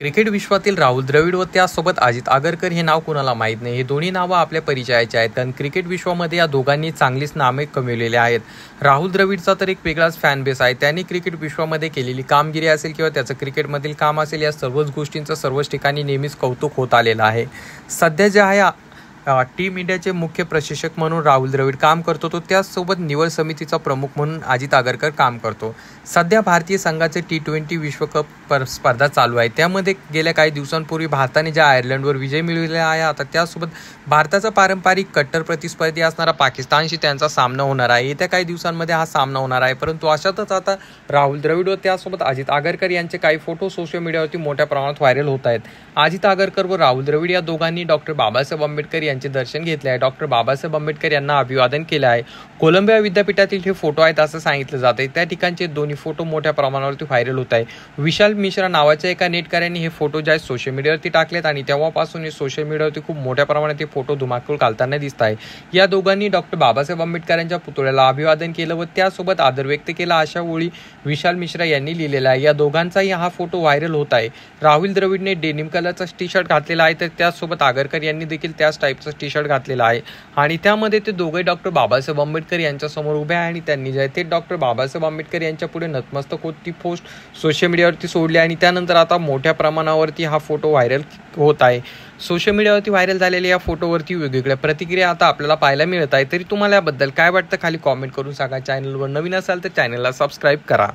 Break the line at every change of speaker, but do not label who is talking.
Cricket विश्वातील राहुल द्रविड व त्यासोबत अजित आगरकर हे नाव कुणाला माहीत नाही। हे दोन्ही नावं आपल्या परिचयाचे आहेत, कारण क्रिकेट विश्वामध्ये या दोघांनी चांगलीच नामे कमविलेली आहेत। राहुल द्रविडचा तर एक वेगळाच फॅन बेस आहे। त्यांनी क्रिकेट विश्वामध्ये केलेली कामगिरी असेल किंवा त्याचं क्रिकेटमधील काम असेल, या सर्वच गोष्टींचं सर्वच ठिकाणी नेहमीच कौतुक होत आलेलं आहे। सध्या जे आहे टीम इंडियाचे मुख्य प्रशिक्षक म्हणून राहुल द्रविड काम करतो, तो त्याचसोबत निवड समितीचा प्रमुख म्हणून अजित आगरकर काम करतो। सध्या भारतीय संघाचे T20 विश्वकप स्पर्धा चालू आहे। त्यामध्ये गेल्या काही दिवसांपूर्वी भारताने ज्या आयर्लंडवर विजय मिळवलेला आहे, आता त्यासोबत भारताचा पारंपरिक कट्टर प्रतिस्पर्धी असणारा पाकिस्तानशी त्यांचा सामना होणार आहे। येत्या काही दिवसांमध्ये हा सामना होणार आहे, परंतु अशातच आता राहुल द्रविड व त्यासोबत अजित आगरकर यांचे काही फोटो सोशल मीडियावरती मोठ्या प्रमाणात व्हायरल होत आहेत। अजित आगरकर व राहुल द्रविड या दोघांनी डॉक्टर बाबासाहेब आंबेडकर यांचे दर्शन घेतले आहे। डॉक्टर बाबासाहेब आंबेडकर यांना अभिवादन केले आहे। कोलंबिया विद्यापीठातील हे फोटो आहेत असं सांगितलं जाते। त्या ठिकाणचे दोन्ही फोटो मोठ्या प्रमाणावरती व्हायरल होत आहे। विशाल मिश्रा नावाच्या एका नेटकऱ्यांनी हे फोटो जे सोशल मीडियावरती टाकलेत आणि तेव्हापासून हे सोशल मीडियावरती खूप मोठ्या प्रमाणात हे फोटो धुमाकूळ घालताना दिसत आहे। या दोघांनी डॉक्टर बाबासाहेब आंबेडकर यांच्या पुतळ्याला अभिवादन केलं व त्यासोबत आदर व्यक्त केला, अशा ओळी विशाल मिश्रा यांनी लिहिलेला आहे। या दोघांचाही हा फोटो व्हायरल होत आहे। राहुल द्रविडने डेनिम कलरचा टी शर्ट घातलेला आहे, तर त्यासोबत आगरकर यांनी देखील त्याच टाईपचा टी शर्ट घातलेला आहे आणि त्यामध्ये ते दोघे डॉक्टर बाबासाहेब आंबेडकर यांच्या समोर उभे आहे आणि त्यांनी जे ते डॉक्टर बाबासाहेब आंबेडकर यांच्या पुढे नतमस्तक होत ती पोस्ट सोशल मीडियावरती सोडली आणि त्यानंतर आता मोठ्या प्रमाणावरती हा फोटो व्हायरल होत आहे। सोशल मीडियावरती व्हायरल झालेल्या या फोटोवरती वेगवेगळ्या प्रतिक्रिया आता आपल्याला पाहायला मिळत आहे। तरी तुम्हाला याबद्दल काय वाटतं खाली कॉमेंट करून सांगा। चॅनलवर नवीन असाल तर चॅनलला सबस्क्राईब करा।